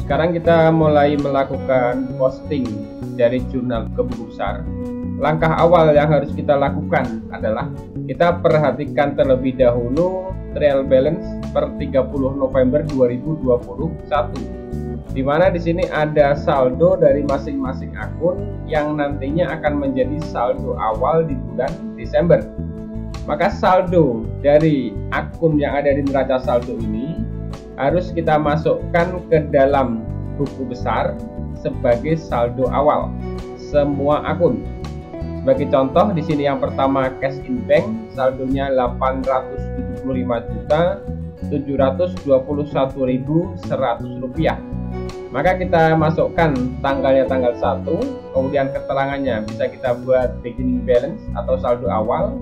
Sekarang kita mulai melakukan posting dari jurnal ke buku besar. Langkah awal yang harus kita lakukan adalah kita perhatikan terlebih dahulu trial balance per 30 November 2021. Di mana di sini ada saldo dari masing-masing akun yang nantinya akan menjadi saldo awal di bulan Desember. Maka saldo dari akun yang ada di neraca saldo ini harus kita masukkan ke dalam buku besar sebagai saldo awal semua akun. Sebagai contoh, di sini yang pertama cash in bank, saldonya 875.721.100 rupiah. Maka kita masukkan tanggalnya tanggal 1, kemudian keterangannya bisa kita buat beginning balance atau saldo awal.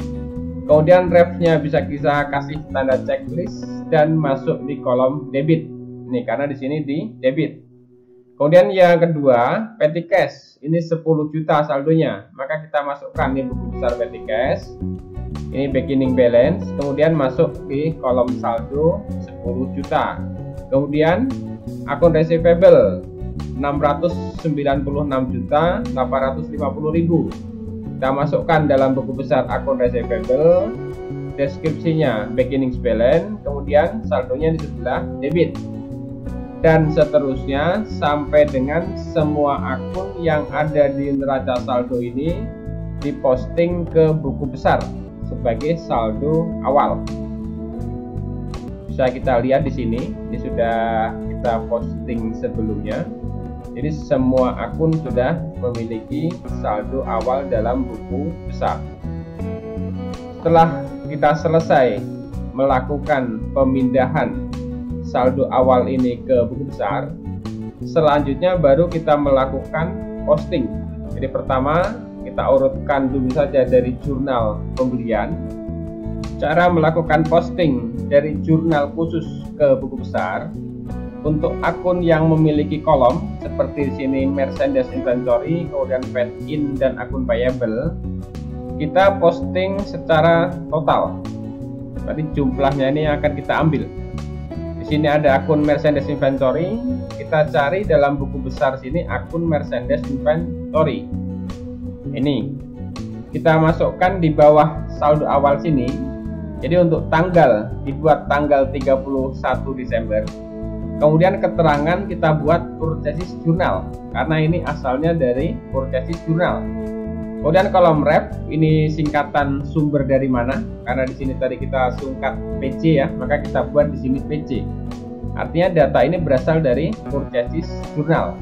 Kemudian refnya bisa kita kasih tanda checklist dan masuk di kolom debit. Ini karena di sini di debit. Kemudian yang kedua, petty cash. Ini 10 juta saldonya. Maka kita masukkan di buku besar petty cash. Ini beginning balance, kemudian masuk di kolom saldo 10 juta. Kemudian akun receivable 696.850.000. Kita masukkan dalam buku besar akun receivable, deskripsinya beginning balance, kemudian saldonya di sebelah debit. Dan seterusnya sampai dengan semua akun yang ada di neraca saldo ini diposting ke buku besar sebagai saldo awal. Bisa kita lihat di sini, ini sudah kita posting sebelumnya. Jadi semua akun sudah memiliki saldo awal dalam buku besar. Setelah kita selesai melakukan pemindahan saldo awal ini ke buku besar, selanjutnya baru kita melakukan posting. Jadi pertama kita urutkan dulu saja dari jurnal pembelian. Cara melakukan posting dari jurnal khusus ke buku besar untuk akun yang memiliki kolom seperti di sini merchandise inventory, kemudian paid in dan akun payable, kita posting secara total. Berarti jumlahnya ini akan kita ambil. Di sini ada akun merchandise inventory, kita cari dalam buku besar sini akun merchandise inventory. Ini kita masukkan di bawah saldo awal sini. Jadi untuk tanggal dibuat tanggal 31 Desember. Kemudian keterangan kita buat purchase journal karena ini asalnya dari purchase journal. Kemudian kolom ref ini singkatan sumber dari mana? Karena di sini tadi kita singkat PC ya, maka kita buat di sini PC. Artinya data ini berasal dari purchase journal.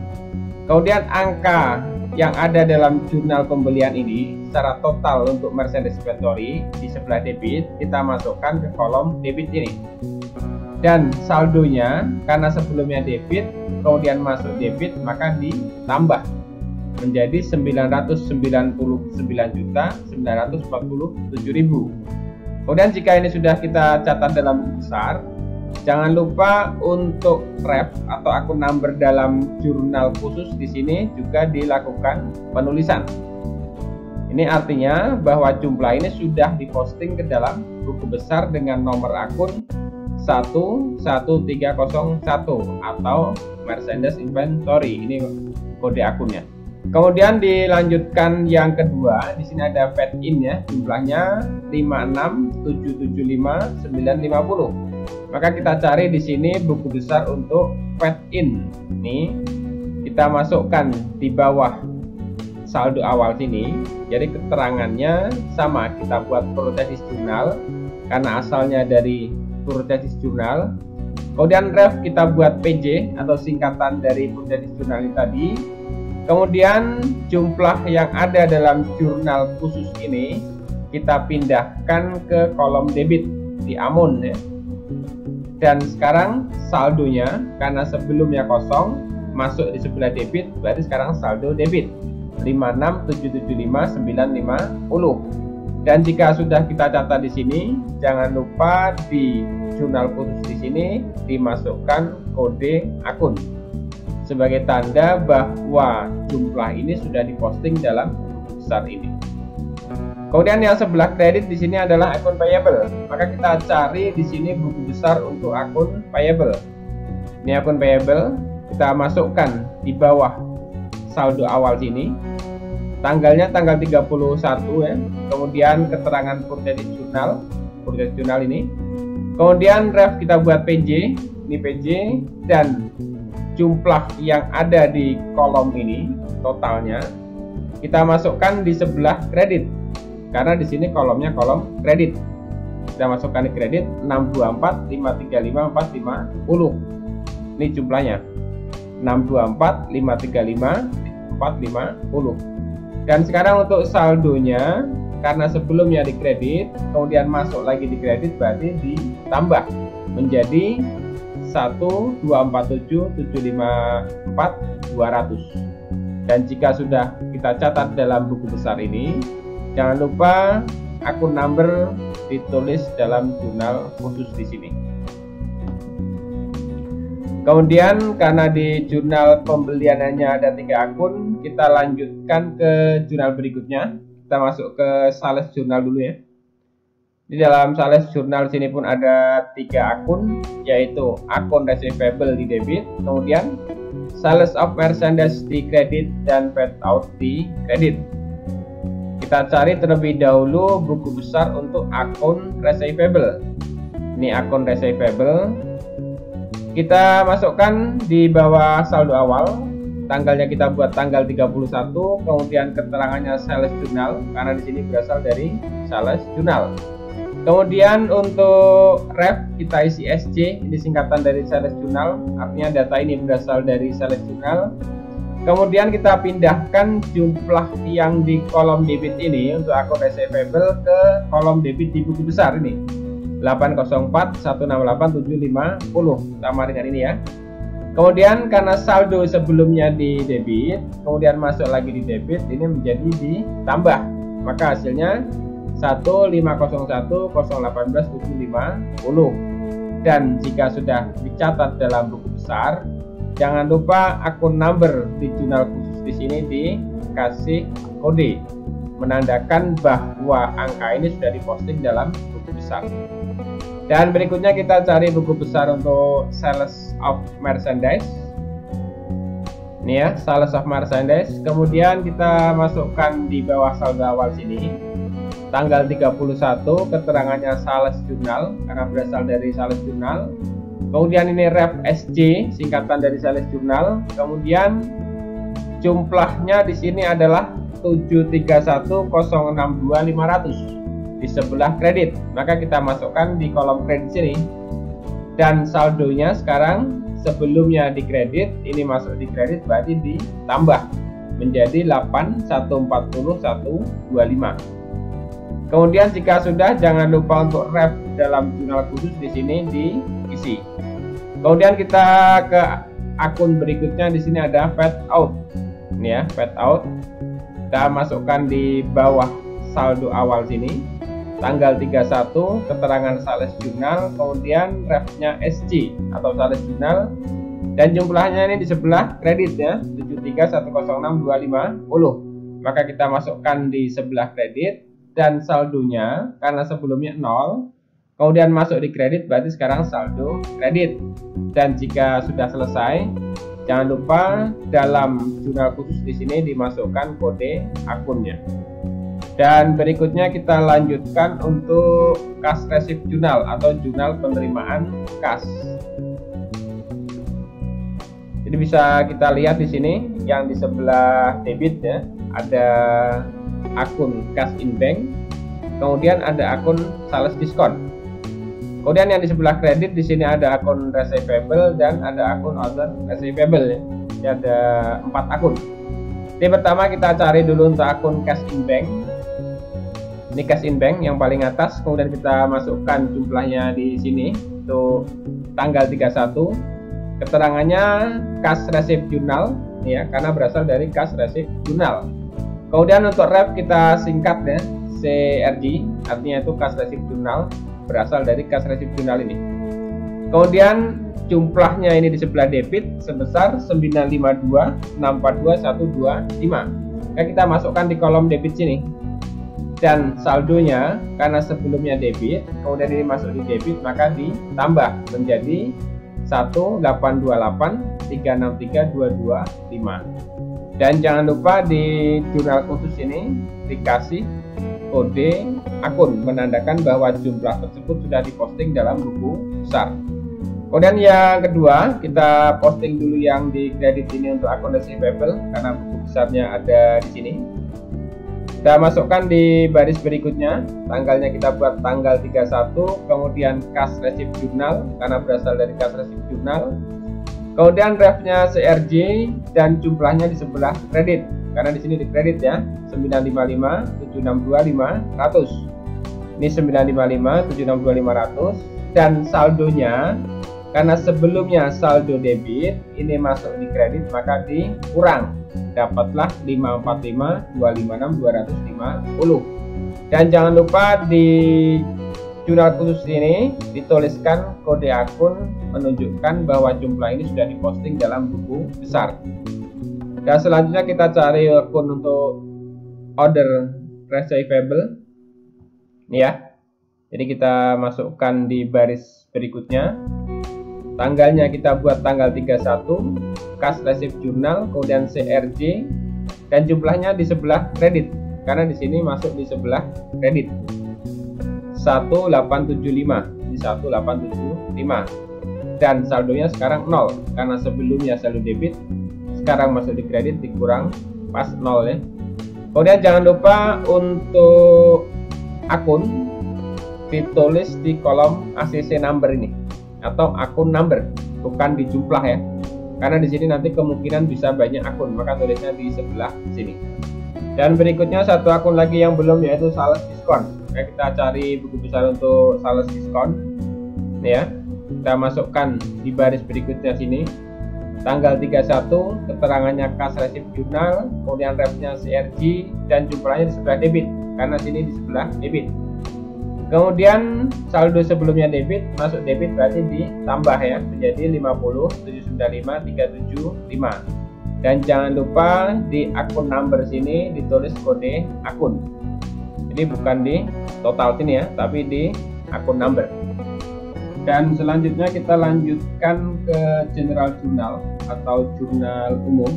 Kemudian angka yang ada dalam jurnal pembelian ini secara total untuk merchandise inventory di sebelah debit kita masukkan ke kolom debit ini. Dan saldonya karena sebelumnya debit kemudian masuk debit maka ditambah menjadi 999.947.000. Kemudian jika ini sudah kita catat dalam buku besar, jangan lupa untuk ref atau akun number dalam jurnal khusus di sini juga dilakukan penulisan. Ini artinya bahwa jumlah ini sudah diposting ke dalam buku besar dengan nomor akun 11301 atau merchandise inventory. Ini kode akunnya. Kemudian dilanjutkan yang kedua, di sini ada paid in ya, jumlahnya 56775.950. Maka kita cari di sini buku besar untuk paid in. Ini kita masukkan di bawah saldo awal sini. Jadi keterangannya sama, kita buat purchase journal karena asalnya dari purchase journal. Kemudian ref kita buat PJ atau singkatan dari purchase journal ini tadi. Kemudian jumlah yang ada dalam jurnal khusus ini kita pindahkan ke kolom debit di Amon ya. Dan sekarang saldonya karena sebelumnya kosong masuk di sebelah debit, berarti sekarang saldo debit 56775.950. Dan jika sudah kita catat di sini, jangan lupa di jurnal khusus di sini dimasukkan kode akun sebagai tanda bahwa jumlah ini sudah diposting dalam buku besar ini. Kemudian yang sebelah kredit di sini adalah akun payable. Maka kita cari di sini buku besar untuk akun payable. Ini akun payable, kita masukkan di bawah saldo awal sini. Tanggalnya tanggal 31 ya. Kemudian keterangan project jurnal ini. Kemudian ref kita buat PJ, ini PJ, dan jumlah yang ada di kolom ini totalnya kita masukkan di sebelah kredit. Karena di sini kolomnya kolom kredit. Kita masukkan di kredit 624 535 450. Ini jumlahnya 624 535 450. Dan sekarang untuk saldonya, karena sebelumnya di kredit kemudian masuk lagi di kredit, berarti ditambah menjadi 1.247.754.200. Dan jika sudah kita catat dalam buku besar ini, jangan lupa akun number ditulis dalam jurnal khusus di sini. Kemudian karena di jurnal pembelian hanya ada 3 akun, kita lanjutkan ke jurnal berikutnya. Kita masuk ke sales jurnal dulu ya. Di dalam sales jurnal sini pun ada 3 akun, yaitu akun receivable di debit, kemudian sales of merchandise di kredit, dan paid out di kredit. Kita cari terlebih dahulu buku besar untuk akun receivable. Ini akun receivable. Kita masukkan di bawah saldo awal. Tanggalnya kita buat tanggal 31, kemudian keterangannya sales jurnal karena di sini berasal dari sales jurnal. Kemudian untuk ref kita isi SJ, ini singkatan dari sales jurnal, artinya data ini berasal dari sales jurnal. Kemudian kita pindahkan jumlah yang di kolom debit ini untuk akun receivable ke kolom debit di buku besar ini. 804 168 750 sama dengan ini ya. Kemudian karena saldo sebelumnya di debit kemudian masuk lagi di debit, ini menjadi ditambah, maka hasilnya 1.501 018 750. Dan jika sudah dicatat dalam buku besar, jangan lupa akun number di jurnal khusus di sini dikasih kode menandakan bahwa angka ini sudah diposting dalam buku besar. Dan berikutnya kita cari buku besar untuk sales of merchandise. Ini ya, sales of merchandise. Kemudian kita masukkan di bawah saldo awal sini tanggal 31, keterangannya sales jurnal karena berasal dari sales jurnal. Kemudian ini ref SJ, singkatan dari sales jurnal. Kemudian jumlahnya di sini adalah 731062500 di sebelah kredit, maka kita masukkan di kolom kredit sini. Dan saldonya sekarang sebelumnya di kredit, ini masuk di kredit, berarti ditambah menjadi 8140125. Kemudian jika sudah, jangan lupa untuk ref dalam jurnal khusus di sini diisi. Kemudian kita ke akun berikutnya, di sini ada paid out. Ini ya, paid out. Kita masukkan di bawah saldo awal sini tanggal 31, keterangan sales jurnal, kemudian refnya SC atau sales jurnal, dan jumlahnya ini di sebelah kredit ya, 731062550. Maka kita masukkan di sebelah kredit, dan saldonya karena sebelumnya 0 kemudian masuk di kredit, berarti sekarang saldo kredit. Dan jika sudah selesai, jangan lupa dalam jurnal khusus di sini dimasukkan kode akunnya. Dan berikutnya kita lanjutkan untuk cash receipt jurnal atau jurnal penerimaan kas. Jadi bisa kita lihat di sini yang di sebelah debit ya, ada akun cash in bank, kemudian ada akun sales diskon. Kemudian yang di sebelah kredit di sini ada akun receivable dan ada akun other receivable ya. Ini ada 4 akun. Jadi pertama kita cari dulu untuk akun cash in bank. Ini cash in bank yang paling atas, kemudian kita masukkan jumlahnya di sini untuk tanggal 31. Keterangannya cash receipt jurnal ya, karena berasal dari cash receipt jurnal. Kemudian untuk ref kita singkat ya, CRJ, artinya itu cash receipt jurnal, berasal dari cash receipt jurnal ini. Kemudian jumlahnya ini di sebelah debit sebesar 952642125. Nah, kita masukkan di kolom debit sini. Dan saldonya karena sebelumnya debit, kemudian ini masuk di debit, maka ditambah menjadi 1828 363225. Dan jangan lupa di jurnal khusus ini dikasih kode akun menandakan bahwa jumlah tersebut sudah diposting dalam buku besar. Kemudian yang kedua, kita posting dulu yang di kredit ini untuk akun receivable karena buku besarnya ada di sini. Kita masukkan di baris berikutnya, tanggalnya kita buat tanggal 31, kemudian cash receipt journal karena berasal dari cash receipt journal. Kemudian refnya CRJ dan jumlahnya di sebelah kredit karena di sini di kredit ya, 955 762 500. Ini 955 762 500 dan saldonya karena sebelumnya saldo debit ini masuk di kredit maka dikurang, dapatlah 545 256 250. Dan jangan lupa di jurnal khusus ini dituliskan kode akun menunjukkan bahwa jumlah ini sudah diposting dalam buku besar. Dan selanjutnya kita cari akun untuk order receivable ini ya. Jadi kita masukkan di baris berikutnya, tanggalnya kita buat tanggal 31, cash receipt journal, kemudian CRJ dan jumlahnya di sebelah kredit karena di sini masuk di sebelah kredit 1875, di 1875. Dan saldonya sekarang 0 karena sebelumnya saldo debit, sekarang masuk di kredit dikurang pas 0 ya. Kemudian jangan lupa untuk akun ditulis di kolom ACC number ini atau akun number, bukan di jumlah ya, karena di sini nanti kemungkinan bisa banyak akun, maka tulisnya di sebelah sini. Dan berikutnya satu akun lagi yang belum, yaitu sales diskon. Nah, kita cari buku besar untuk sales diskon ini ya. Kita masukkan di baris berikutnya sini, tanggal 31, keterangannya cash receipt journal, kemudian refnya CRJ dan jumlahnya di sebelah debit karena sini di sebelah debit. Kemudian saldo sebelumnya debit, masuk debit berarti ditambah ya, menjadi 50 795 375. Dan jangan lupa di akun number sini ditulis kode akun. Jadi bukan di total sini ya, tapi di akun number. Dan selanjutnya kita lanjutkan ke general journal atau jurnal umum,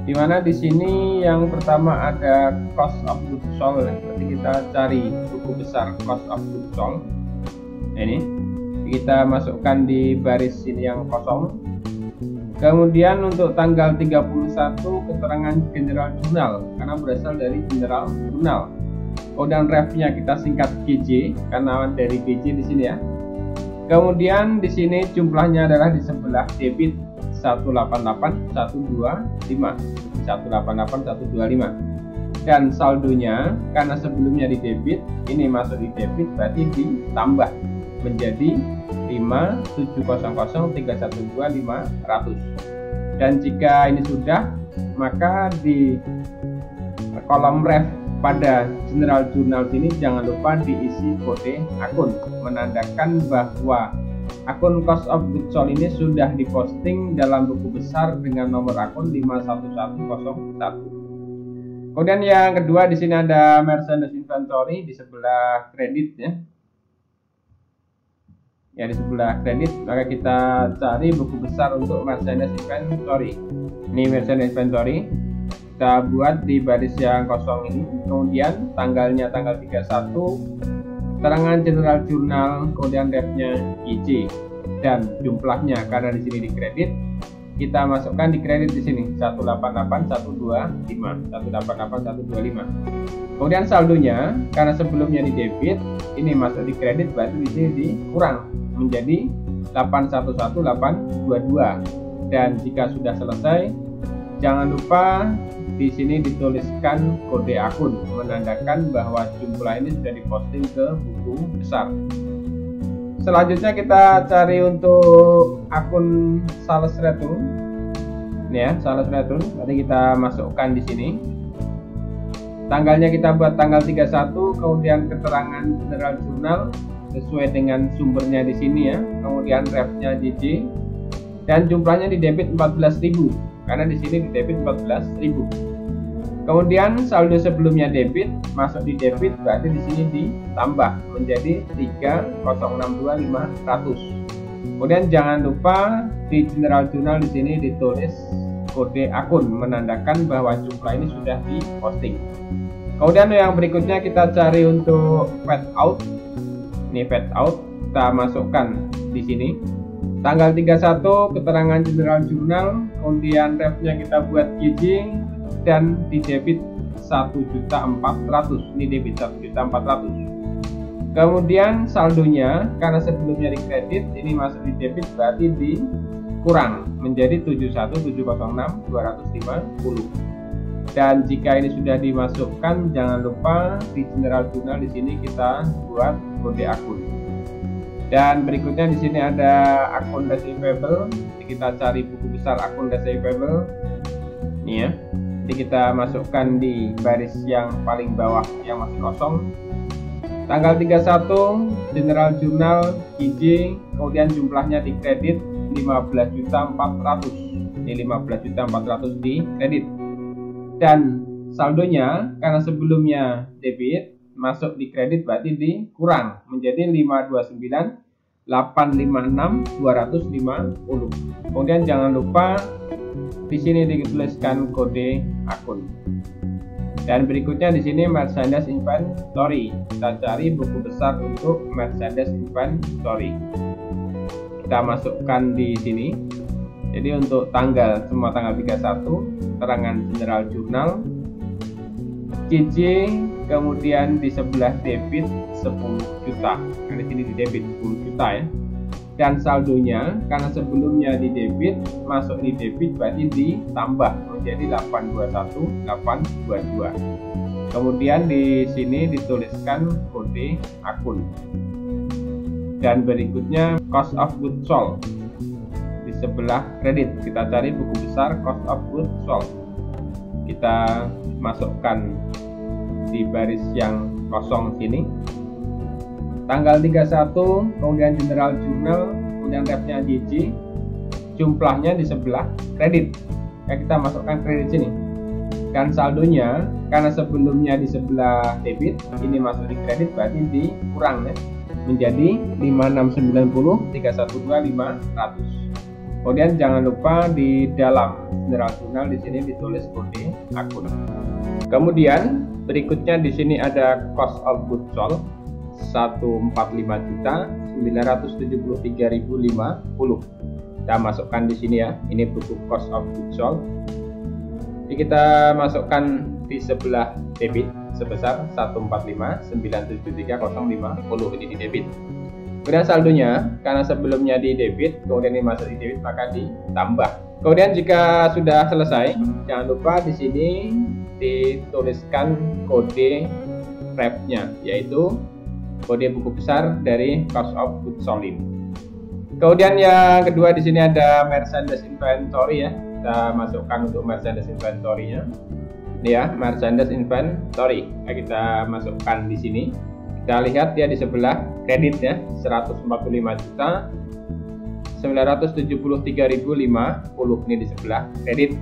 di mana di sini yang pertama ada cost of goods sold. Berarti kita cari buku besar cost of goods sold. Ini kita masukkan di baris ini yang kosong. Kemudian untuk tanggal 31 keterangan general journal karena berasal dari general journal. Kemudian refnya kita singkat GJ karena dari GJ di sini ya. Kemudian di sini jumlahnya adalah di sebelah debit 188 125 188 125. Dan saldonya karena sebelumnya di debit, ini masuk di debit berarti ditambah menjadi 5700 312 500. Dan jika ini sudah, maka di kolom ref pada general journal ini jangan lupa diisi kode akun menandakan bahwa akun cost of goods sold ini sudah diposting dalam buku besar dengan nomor akun 51101. Kemudian yang kedua di sini ada merchandise inventory di sebelah kredit ya. Ya, di sebelah kredit, maka kita cari buku besar untuk merchandise inventory. Ini merchandise inventory. Kita buat di baris yang kosong ini, kemudian tanggalnya tanggal 31, keterangan general journal, kemudian refnya IC dan jumlahnya karena di sini di kredit, kita masukkan di kredit di sini 188125 188125. Kemudian saldonya karena sebelumnya di debit, ini masuk di kredit berarti di sini dikurang menjadi 811822. Dan jika sudah selesai, jangan lupa di sini dituliskan kode akun menandakan bahwa jumlah ini sudah diposting ke buku besar. Selanjutnya kita cari untuk akun sales return. Ini ya, sales return. Nanti kita masukkan di sini. Tanggalnya kita buat tanggal 31, kemudian keterangan general journal sesuai dengan sumbernya di sini ya. Kemudian refnya JJ dan jumlahnya di debit 14.000 karena di sini di debit 14.000. Kemudian saldo sebelumnya debit masuk di debit berarti di sini ditambah menjadi 3062 500. Kemudian jangan lupa di general journal di sini ditulis kode akun menandakan bahwa jumlah ini sudah diposting. Kemudian yang berikutnya kita cari untuk fade out. Ini fade out, kita masukkan di sini. Tanggal 31 keterangan general journal, kemudian refnya kita buat GJ dan di debit 1.400.000. Ini debit 1.400.000. Kemudian saldonya karena sebelumnya di kredit, ini masuk di debit berarti dikurang menjadi 71.706.250. Dan jika ini sudah dimasukkan, jangan lupa di general journal di sini kita buat kode akun. Dan berikutnya di sini ada akun receivable. Kita cari buku besar akun receivable. Ini ya. Jadi kita masukkan di baris yang paling bawah yang masih kosong. Tanggal 31 general journal GJ, kemudian jumlahnya di kredit 15.400.000. Ini 15.400.000 di kredit. Dan saldonya karena sebelumnya debit masuk di kredit berarti dikurang menjadi 529.856.250. Kemudian jangan lupa di sini dituliskan kode akun. Dan berikutnya di sini merchandise inventory. Kita cari buku besar untuk merchandise inventory. Kita masukkan di sini. Jadi untuk tanggal, semua tanggal 31, keterangan general journal, CC, kemudian di sebelah debit 10 juta. Nah, di sini di debit 10 juta ya. Dan saldonya, karena sebelumnya di debit, masuk di debit berarti ditambah menjadi 821.822. Kemudian di sini dituliskan kode akun. Dan berikutnya cost of goods sold. Sebelah kredit kita cari buku besar cost of goods sold, kita masukkan di baris yang kosong sini. Tanggal 31 kemudian general journal, kemudian refnya GJ, jumlahnya di sebelah kredit ya, kita masukkan kredit sini. Dan saldonya karena sebelumnya di sebelah debit, ini masuk di kredit berarti dikurang ya, menjadi 5.690.312.500. Kemudian jangan lupa di dalam general journal di sini ditulis kode akun. Kemudian berikutnya di sini ada cost of goods sold 145.973.050. Kita masukkan di sini ya. Ini buku cost of goods sold. Jadi kita masukkan di sebelah debit sebesar 145.973.050. Ini di debit. Kemudian saldonya karena sebelumnya di debit, kemudian ini masuk di debit maka ditambah. Kemudian jika sudah selesai, jangan lupa di sini dituliskan kode refnya, yaitu kode buku besar dari cost of goods sold. Kemudian yang kedua di sini ada merchandise inventory ya. Kita masukkan untuk merchandise inventory-nya. Ini ya, merchandise inventory. Nah, kita masukkan di sini. Kita lihat dia di sebelah kredit ya, 145.973.050 ini di sebelah kredit.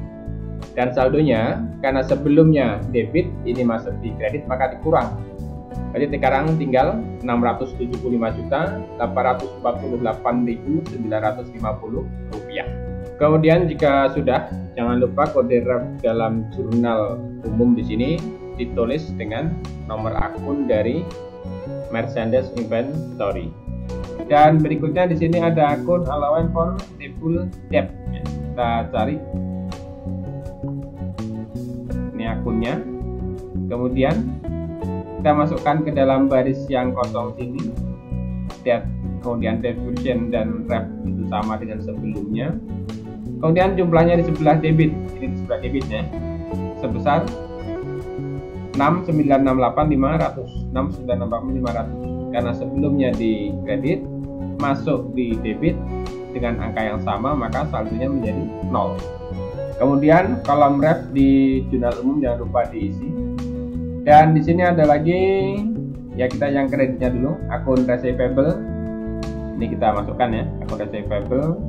Dan saldonya karena sebelumnya debit, ini masuk di kredit maka dikurang. Jadi sekarang tinggal 675.848.950 rupiah. Kemudian jika sudah, jangan lupa kode ref dalam jurnal umum di sini ditulis dengan nomor akun dari merchandise inventory. Dan berikutnya di sini ada akun allowance for full debt. Kita cari. Ini akunnya. Kemudian kita masukkan ke dalam baris yang kosong sini. Debt, kemudian deduction dan ref itu sama dengan sebelumnya. Kemudian jumlahnya di sebelah debit. Ini di sebelah debitnya sebesar 6.968.500 karena sebelumnya di kredit masuk di debit dengan angka yang sama maka saldonya menjadi 0. Kemudian kolom ref di jurnal umum jangan lupa diisi. Dan di sini ada lagi ya, kita yang kreditnya dulu, akun receivable. Ini kita masukkan ya, akun receivable.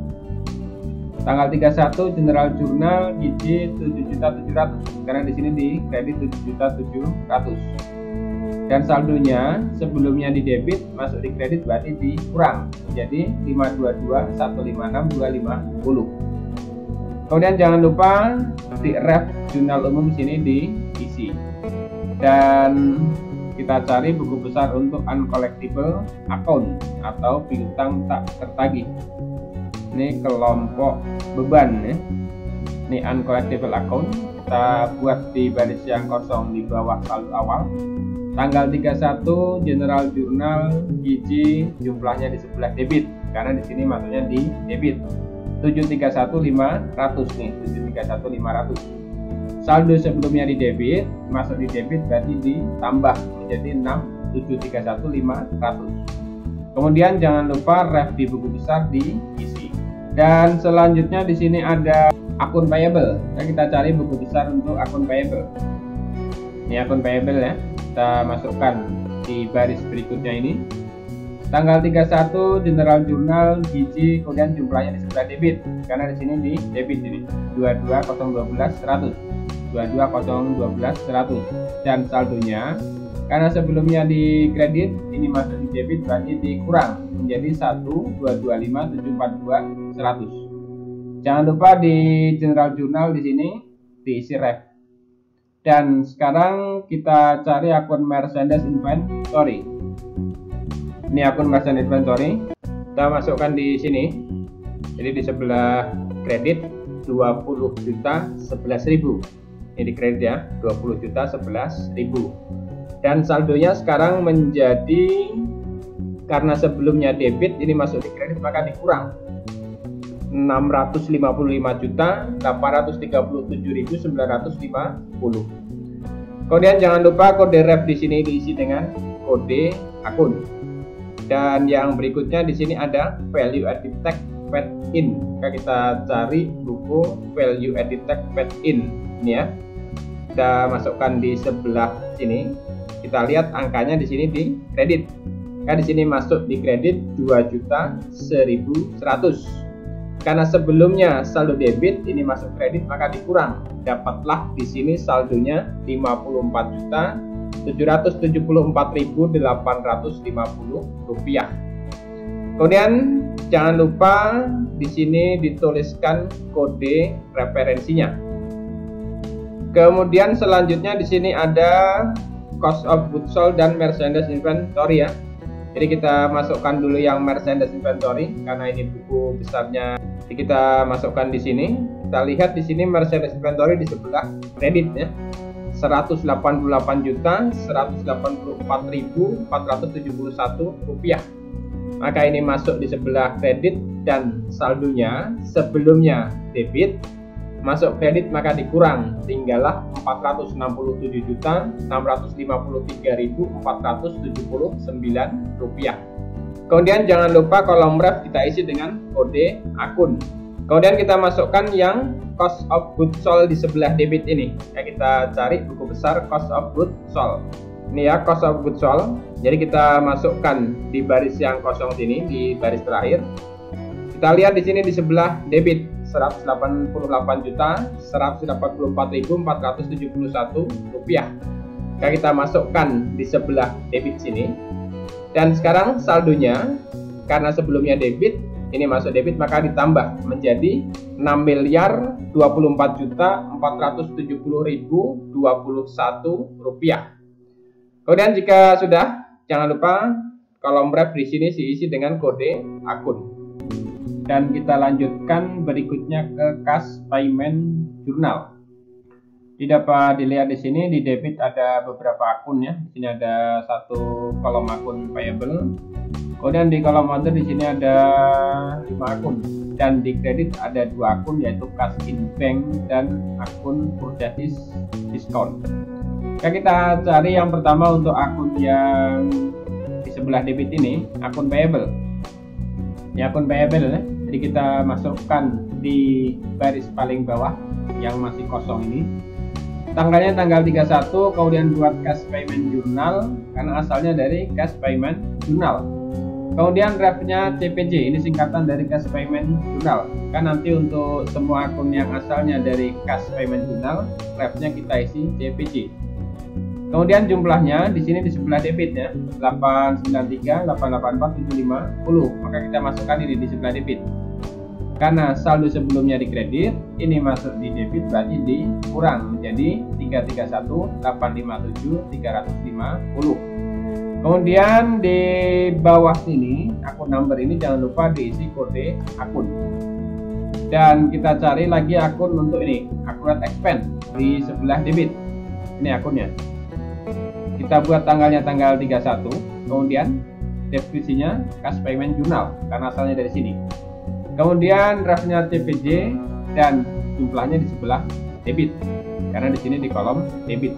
Tanggal 31 general journal GJ 7.700.000 karena di sini di kredit 7.700.000. Dan saldonya sebelumnya di debit masuk di kredit berarti dikurang menjadi 522.156.250. Kemudian jangan lupa di ref jurnal umum sini diisi. Dan kita cari buku besar untuk uncollectible account atau piutang tak tertagih. Ini kelompok beban ya. Ini uncollectible account. Kita buat di baris yang kosong di bawah saldo awal. Tanggal 31 General Journal GJ jumlahnya di sebelah debit karena di sini masuknya di debit 731.500 nih, 731.500. Saldo sebelumnya di debit masuk di debit berarti ditambah menjadi 6.731.500. Kemudian jangan lupa ref di buku besar diisi. Dan selanjutnya di sini ada akun payable. Nah, kita cari buku besar untuk akun payable. Ini akun payable ya. Kita masukkan di baris berikutnya ini. Tanggal 31 General Journal GJ, kemudian jumlahnya di sebelah debit karena di sini di debit ini 22.012.100 22.012.100 dan saldonya karena sebelumnya di kredit ini masuk di debit berarti dikurang menjadi 1.225.742.100. Jangan lupa di General Journal di sini diisi ref. Dan sekarang kita cari akun merchandise inventory. Ini akun merchandise inventory. Kita masukkan di sini. Jadi di sebelah kredit 20.011.000. Ini di kredit ya, 20.011.000. Dan saldonya sekarang menjadi karena sebelumnya debit ini masuk di kredit maka dikurang 655.837.950. Kemudian jangan lupa kode ref di sini diisi dengan kode akun. Dan yang berikutnya di sini ada value added tax paid in. Kita cari buku value added tax paid in ini ya. Kita masukkan di sebelah sini. Kita lihat angkanya di sini di kredit. Di sini masuk di kredit 2.100.100. Karena sebelumnya saldo debit ini masuk kredit maka dikurang. Dapatlah di sini saldonya 54.774.850 rupiah. Kemudian jangan lupa di sini dituliskan kode referensinya. Kemudian selanjutnya di sini ada cost of goods sold dan merchandise inventory ya. Jadi kita masukkan dulu yang merchandise inventory karena ini buku besarnya. Jadi kita masukkan di sini. Kita lihat di sini merchandise inventory di sebelah kredit ya. 188.184.471 rupiah. Maka ini masuk di sebelah kredit dan saldonya sebelumnya debit masuk kredit maka dikurang, tinggallah 467.653.479 rupiah. Kemudian jangan lupa kolom ref kita isi dengan kode akun. Kemudian kita masukkan yang cost of goods sold di sebelah debit ini. Kita cari buku besar cost of goods sold. Ini ya cost of goods sold. Jadi kita masukkan di baris yang kosong sini, di baris terakhir. Kita lihat di sini di sebelah debit 188.184.471 rupiah. Kita masukkan di sebelah debit sini. Dan sekarang saldonya karena sebelumnya debit ini masuk debit maka ditambah menjadi 6.224.470.021 rupiah. Kemudian jika sudah, jangan lupa kolom ref di sini diisi dengan kode akun. Dan kita lanjutkan berikutnya ke cash payment journal. Tidak dapat dilihat di sini di debit ada beberapa akun ya. Di sini ada satu kolom akun payable. Kemudian di kolom order di sini ada 5 akun. Dan di kredit ada 2 akun yaitu cash in bank dan akun purchase discount. Kita cari yang pertama untuk akun yang di sebelah debit ini, akun payable. Ini akun payable ya. Jadi kita masukkan di baris paling bawah yang masih kosong ini. Tanggalnya tanggal 31, kemudian buat cash payment journal karena asalnya dari cash payment journal. Kemudian refnya CPJ, ini singkatan dari cash payment journal. Kan nanti untuk semua akun yang asalnya dari cash payment journal, refnya kita isi CPJ. Kemudian jumlahnya di sini di sebelah debitnya 893, 884, 75, 10. Maka kita masukkan ini di sebelah debit. Karena saldo sebelumnya di kredit, ini masuk di debit berarti dikurang menjadi 331, 857, 350. Kemudian di bawah sini akun number ini jangan lupa diisi kode akun. Dan kita cari lagi akun untuk ini, akurat expense di sebelah debit. Ini akunnya. Kita buat tanggalnya tanggal 31, kemudian deskripsinya cash payment journal karena asalnya dari sini. Kemudian draftnya CPJ dan jumlahnya di sebelah debit karena di sini di kolom debit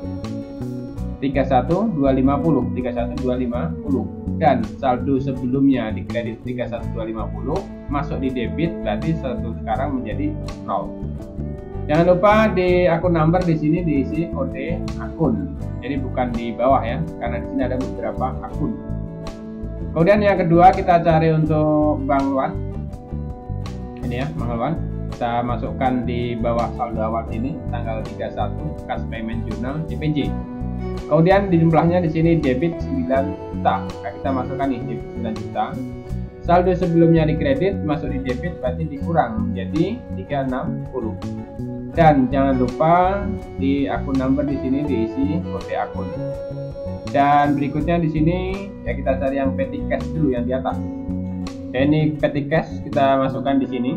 31250, 31250 dan saldo sebelumnya di kredit 31250 masuk di debit berarti saldo sekarang menjadi 0. Jangan lupa di akun number di sini diisi kode akun. Jadi bukan di bawah ya, karena di sini ada beberapa akun. Kemudian yang kedua kita cari untuk Bank Luan. Ini ya, Bank Luan. Kita masukkan di bawah saldo awal ini tanggal 31 cash payment journal CPJ. Kemudian di jumlahnya di sini debit 9 juta. Nah, kita masukkan nih debit 9 juta. Saldo sebelumnya di kredit masuk di debit berarti dikurang menjadi 360. Dan jangan lupa di akun number di sini diisi kode akun. Dan berikutnya di sini ya kita cari yang petty cash dulu yang di atas. Ya, ini petty cash kita masukkan di sini.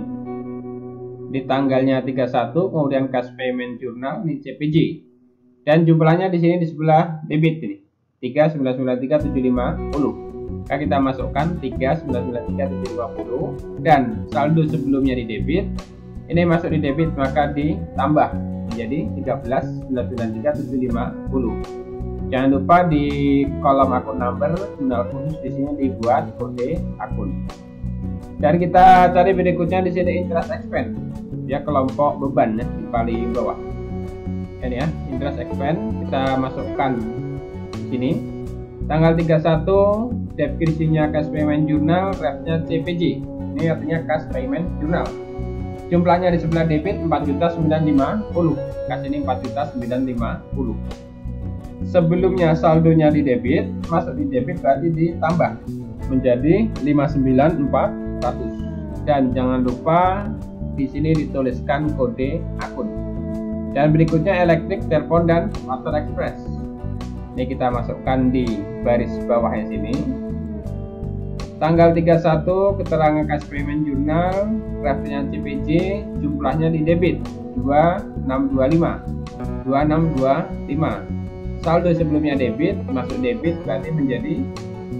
Di tanggalnya 31, kemudian cash payment journal ini CPJ. Dan jumlahnya di sini di sebelah debit ini. 3993750. Maka kita masukkan 3993750 dan saldo sebelumnya di debit. Ini masuk di debit maka ditambah menjadi 1399750. Jangan lupa di kolom akun number jurnal khusus di sini dibuat kode akun. Dan kita cari berikutnya di sini interest expense. Ya, kelompok beban ya, di paling bawah. Ini ya, interest expense kita masukkan di sini. Tanggal 31 deskripsinya cash payment journal, draftnya CPJ. Ini artinya cash payment journal. Jumlahnya di sebelah debit 4.950. Kas ini 4.950. Sebelumnya saldonya di debit, masuk di debit berarti ditambah menjadi 59400. Dan jangan lupa di sini dituliskan kode akun. Dan berikutnya elektrik, telepon dan water express. Ini kita masukkan di baris bawahnya sini. Tanggal 31 keterangan cash payment journal, draftnya CPJ, jumlahnya di debit 2625. Saldo sebelumnya debit, masuk debit berarti menjadi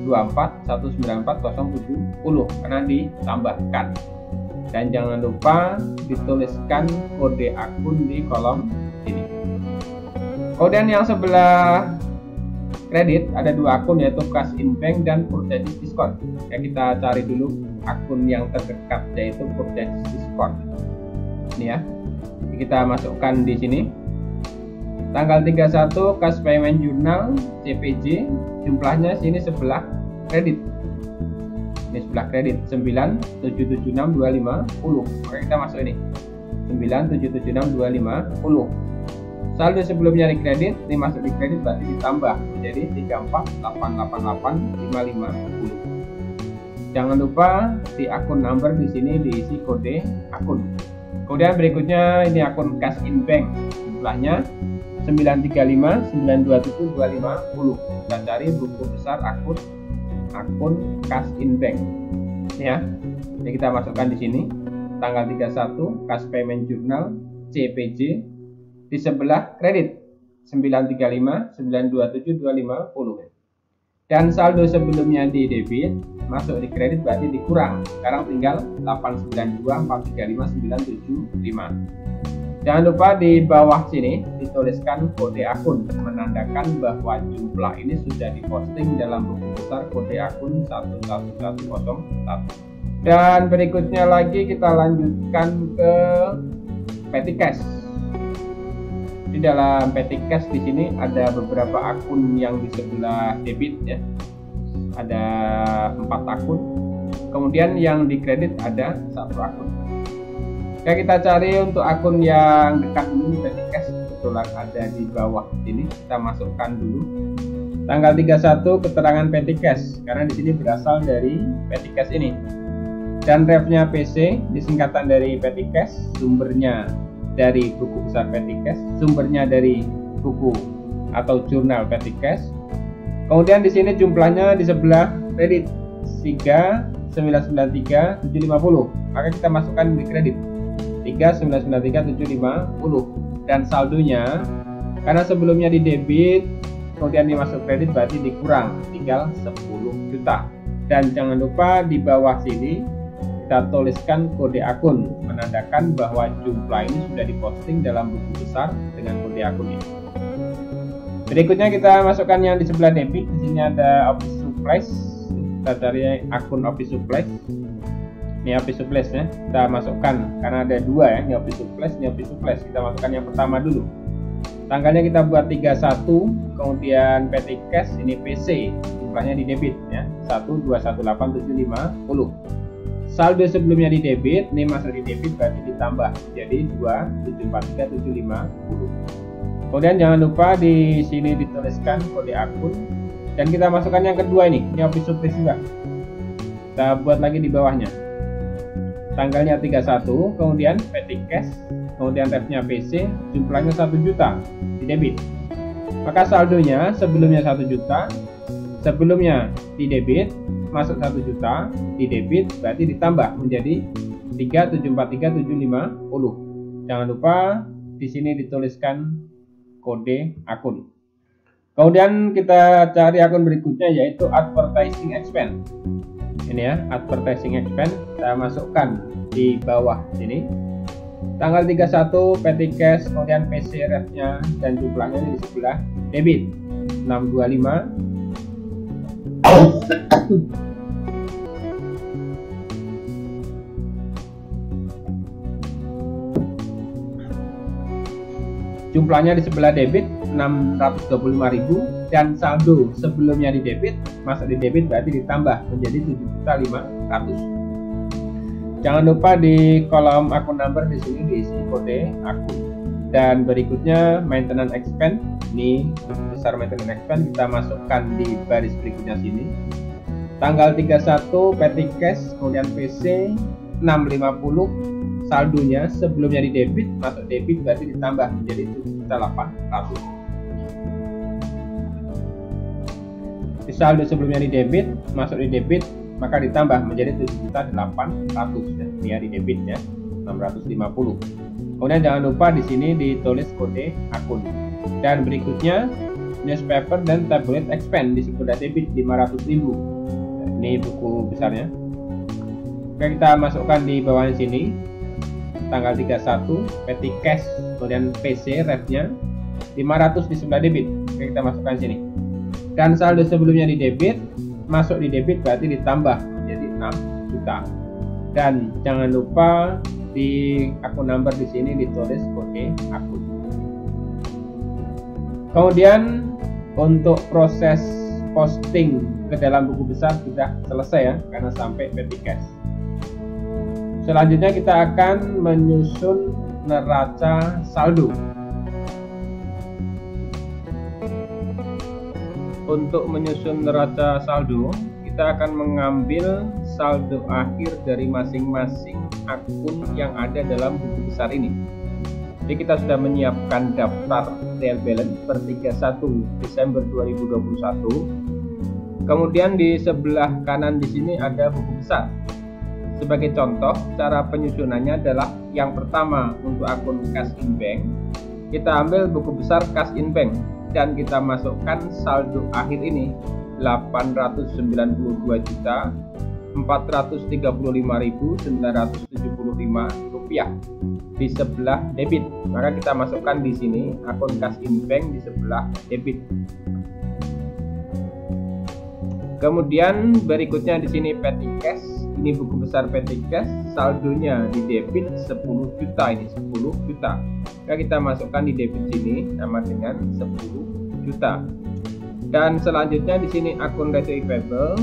24194.070 karena ditambahkan. Dan jangan lupa dituliskan kode akun di kolom ini. Kemudian yang sebelah kredit ada dua akun yaitu cash in bank dan purchase discount. Ya, kita cari dulu akun yang terdekat yaitu purchase discount. Ini ya. Kita masukkan di sini. Tanggal 31 cash payment journal CPJ, jumlahnya sini sebelah kredit. Ini sebelah kredit 9776250. Maka kita masuk ini. 9776250. Saldo sebelumnya di kredit, ini masuk di kredit berarti ditambah menjadi 348850. Jangan lupa di akun number di sini diisi kode akun. Kemudian berikutnya ini akun cash in bank, jumlahnya 935927250. Kita cari buku besar akun cash in bank. Ya, ini kita masukkan di sini. Tanggal 31 cash payment journal CPJ. Di sebelah kredit 935927250. Dan saldo sebelumnya di debit masuk di kredit berarti dikurang. Sekarang tinggal 892435975. Jangan lupa di bawah sini dituliskan kode akun menandakan bahwa jumlah ini sudah diposting dalam buku besar kode akun 11101. Dan berikutnya lagi kita lanjutkan ke petty cash. Di dalam petty cash di sini ada beberapa akun yang di sebelah debit ya. Ada 4 akun. Kemudian yang di kredit ada 1 akun. Oke, kita cari untuk akun yang dekat dulu di petty cash. kebetulan ada di bawah sini, kita masukkan dulu. Tanggal 31 keterangan petty cash, karena di sini berasal dari petty cash ini. Dan refnya PC disingkatan dari petty cash, sumbernya dari buku besar petty cash, sumbernya dari buku atau jurnal petty cash. Kemudian di sini jumlahnya di sebelah kredit 3993750, maka kita masukkan di kredit 3993750. Dan saldonya, karena sebelumnya di debit kemudian dimasuk kredit, berarti dikurang, tinggal 10 juta. Dan jangan lupa di bawah sini kita tuliskan kode akun, menandakan bahwa jumlah ini sudah diposting dalam buku besar dengan kode akun ini. Berikutnya kita masukkan yang di sebelah debit. Di sini ada office supplies. Kita cari akun office supplies. Ini office supplies ya. Kita masukkan karena ada dua ya. Ini office supplies, ini office supplies. Kita masukkan yang pertama dulu. Tanggalnya kita buat 31. Kemudian petty cash ini PC. Jumlahnya di debit ya. 1218750. Saldo sebelumnya di debit, ini masuk di debit berarti ditambah jadi 2743750. Kemudian jangan lupa di sini dituliskan kode akun dan kita masukkan yang kedua ini office supplies juga. Kita buat lagi di bawahnya. Tanggalnya 31, kemudian petty cash, kemudian refnya PC, jumlahnya 1 juta di debit. Maka saldonya sebelumnya 1 juta, sebelumnya di debit masuk 1 juta, di debit berarti ditambah menjadi 3743750. Jangan lupa di sini dituliskan kode akun. Kemudian kita cari akun berikutnya yaitu advertising expense. Ini ya, advertising expense saya masukkan di bawah sini. Tanggal 31 petty cash, kemudian PC refnya dan jumlahnya di sebelah debit 625. Jumlahnya di sebelah debit 625.000 dan saldo sebelumnya di debit masuk di debit berarti ditambah menjadi 7.500.000. Jangan lupa di kolom akun number di sini diisi kode akun. Dan berikutnya maintenance expense, ini besar maintenance expense kita masukkan di baris berikutnya sini. Tanggal 31 petty cash, kemudian PC 650. Saldonya sebelumnya di debit masuk debit berarti ditambah menjadi 7.800.000. Di saldo sebelumnya di debit masuk di debit maka ditambah menjadi 7.800.000 ya di debitnya 650. Kemudian jangan lupa di sini ditulis kode akun. Dan berikutnya newspaper dan tabloid expense di sebelah debit 500.000. Ini buku besarnya. Oke, kita masukkan di bawahnya sini. Tanggal 31 petty cash, kemudian PC refnya 500 di sebelah debit. Oke, kita masukkan sini. Dan saldo sebelumnya di debit masuk di debit berarti ditambah menjadi 6 juta. Dan jangan lupa di akun number di sini ditulis kode akun. Kemudian untuk proses posting ke dalam buku besar sudah selesai ya, karena sampai petty cash. Selanjutnya kita akan menyusun neraca saldo. Untuk menyusun neraca saldo, kita akan mengambil saldo akhir dari masing-masing akun yang ada dalam buku besar ini. Jadi kita sudah menyiapkan daftar real balance per 31 Desember 2021. Kemudian di sebelah kanan di sini ada buku besar. Sebagai contoh, cara penyusunannya adalah yang pertama untuk akun cash in bank, kita ambil buku besar cash in bank dan kita masukkan saldo akhir ini 899.435.975 rupiah di sebelah debit. Maka kita masukkan di sini akun cash in bank di sebelah debit. Kemudian berikutnya di sini petty cash. Ini buku besar petty cash, saldonya di debit 10 juta, ini 10 juta. Maka kita masukkan di debit sini sama dengan 10 juta. Dan selanjutnya di sini akun receivable,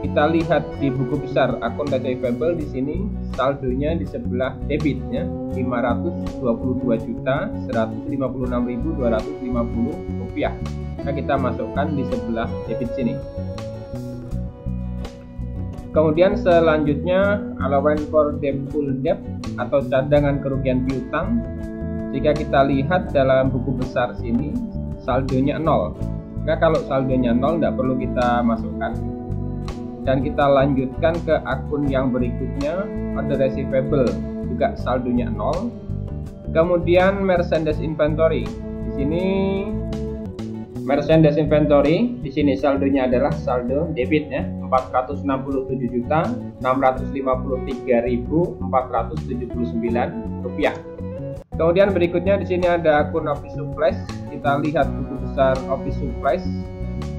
kita kita lihat di buku besar akun receivable, di sini saldonya di sebelah debitnya 522.156.250 rupiah. Nah, kita masukkan di sebelah debit sini. Kemudian selanjutnya allowance for doubtful debt atau cadangan kerugian piutang. Jika kita lihat dalam buku besar sini saldonya 0. Nah, kalau saldonya 0 tidak perlu kita masukkan. Dan kita lanjutkan ke akun yang berikutnya, order receivable, juga saldonya 0. Kemudian merchandise inventory. Di sini merchandise inventory, di sini saldonya adalah saldo debit ya, 467.653.479 rupiah. Kemudian berikutnya di sini ada akun office supplies. Kita lihat buku besar office supplies.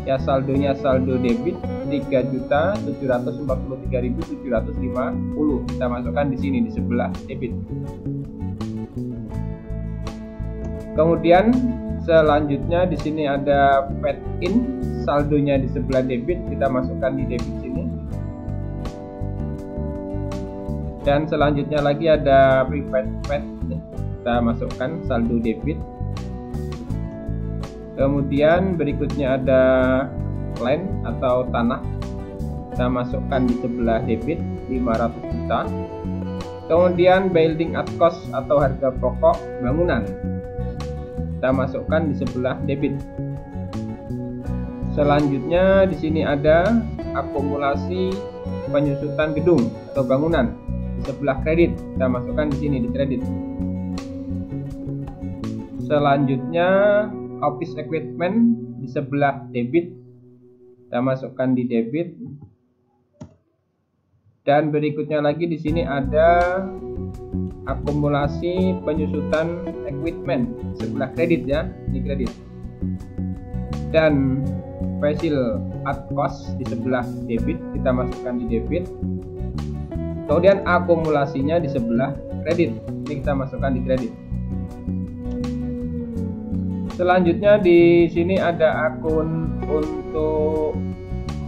Ya, saldonya saldo debit 3.743.750. Kita masukkan di sini di sebelah debit. Kemudian selanjutnya di sini ada paid in, saldonya di sebelah debit, kita masukkan di debit sini. Dan selanjutnya lagi ada prepaid paid, kita masukkan saldo debit. Kemudian berikutnya ada land atau tanah, kita masukkan di sebelah debit 500 juta. Kemudian building at cost atau harga pokok bangunan, kita masukkan di sebelah debit. Selanjutnya di sini ada akumulasi penyusutan gedung atau bangunan di sebelah kredit, kita masukkan di sini di kredit. Selanjutnya office equipment di sebelah debit, kita masukkan di debit. Dan berikutnya lagi di sini ada akumulasi penyusutan equipment sebelah kredit ya, di kredit. Dan facil at cost di sebelah debit, kita masukkan di debit. Kemudian akumulasinya di sebelah kredit, ini kita masukkan di kredit. Selanjutnya di sini ada akun untuk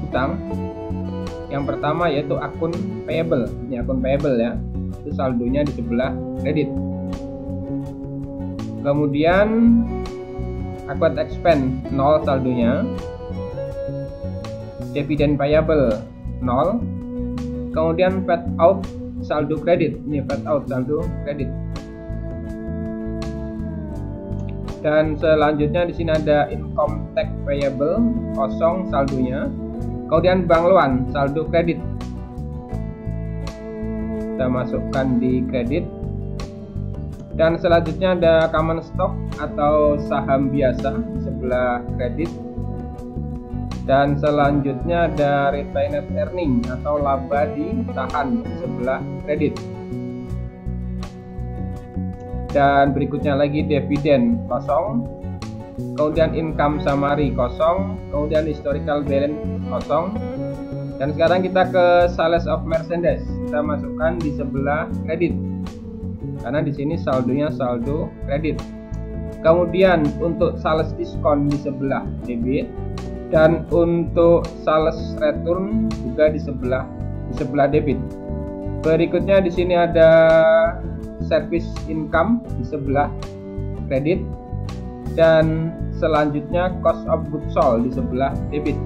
utang. Yang pertama yaitu akun payable. Ini akun payable ya. Itu saldonya di sebelah kredit. Kemudian akun expense 0 saldonya. Dividend payable 0. Kemudian paid out saldo kredit. Ini paid out saldo kredit. Dan selanjutnya di sini ada income tax payable 0 saldonya. Kemudian bank loan saldo kredit, kita masukkan di kredit. Dan selanjutnya ada common stock atau saham biasa di sebelah kredit. Dan selanjutnya ada retained earning atau laba ditahan di sebelah kredit. Dan berikutnya lagi dividen 0, kemudian income summary 0, kemudian historical balance 0. Dan sekarang kita ke sales of merchandise, kita masukkan di sebelah kredit karena di sini saldonya saldo kredit. Kemudian untuk sales diskon di sebelah debit, dan untuk sales return juga di sebelah debit. Berikutnya di sini ada service income di sebelah kredit, dan selanjutnya cost of goods sold di sebelah debit.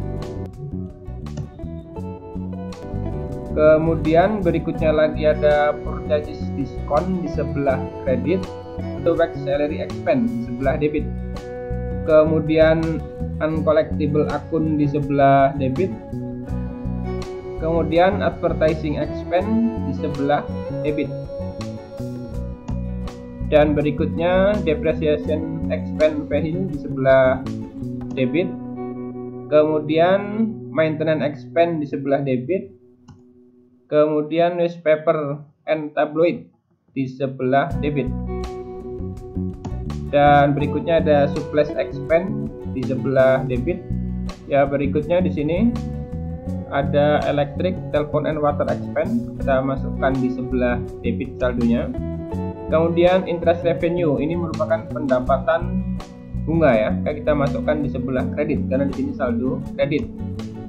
Kemudian berikutnya lagi ada purchase diskon di sebelah kredit, atau work salary expense di sebelah debit. Kemudian uncollectible akun di sebelah debit. Kemudian advertising expense di sebelah debit. Dan berikutnya depreciation expense vehicle di sebelah debit. Kemudian maintenance expense di sebelah debit. Kemudian newspaper and tabloid di sebelah debit. Dan berikutnya ada supplies expense di sebelah debit. Ya, berikutnya di sini ada electric, telephone and water expense, kita masukkan di sebelah debit saldonya. Kemudian interest revenue, ini merupakan pendapatan bunga ya, kita masukkan di sebelah kredit karena di sini saldo kredit.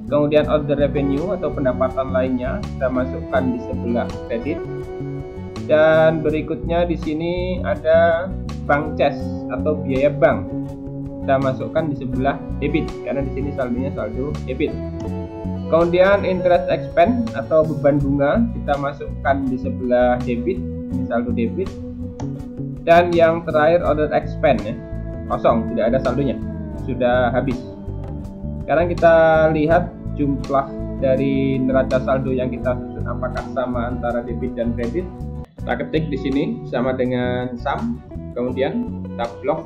Kemudian order revenue atau pendapatan lainnya kita masukkan di sebelah kredit. Dan berikutnya di sini ada bank cash atau biaya bank. Kita masukkan di sebelah debit karena di sini saldonya saldo debit. Kemudian interest expense atau beban bunga kita masukkan di sebelah debit, ini saldo debit. Dan yang terakhir order expense ya, kosong, tidak ada saldonya, sudah habis. Sekarang kita lihat jumlah dari neraca saldo yang kita susun apakah sama antara debit dan kredit. Kita ketik di sini sama dengan sum, kemudian kita blok.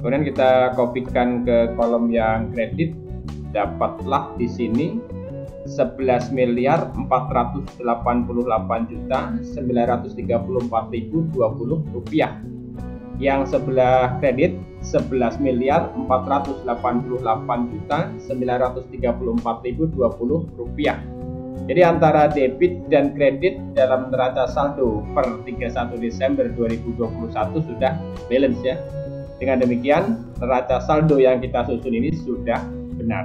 Kemudian kita kopikan ke kolom yang kredit, dapatlah di sini 11.488.934.020 rupiah. Yang sebelah kredit 11.488.934.020 rupiah. Jadi antara debit dan kredit dalam neraca saldo per 31 Desember 2021 sudah balance ya. Dengan demikian neraca saldo yang kita susun ini sudah benar.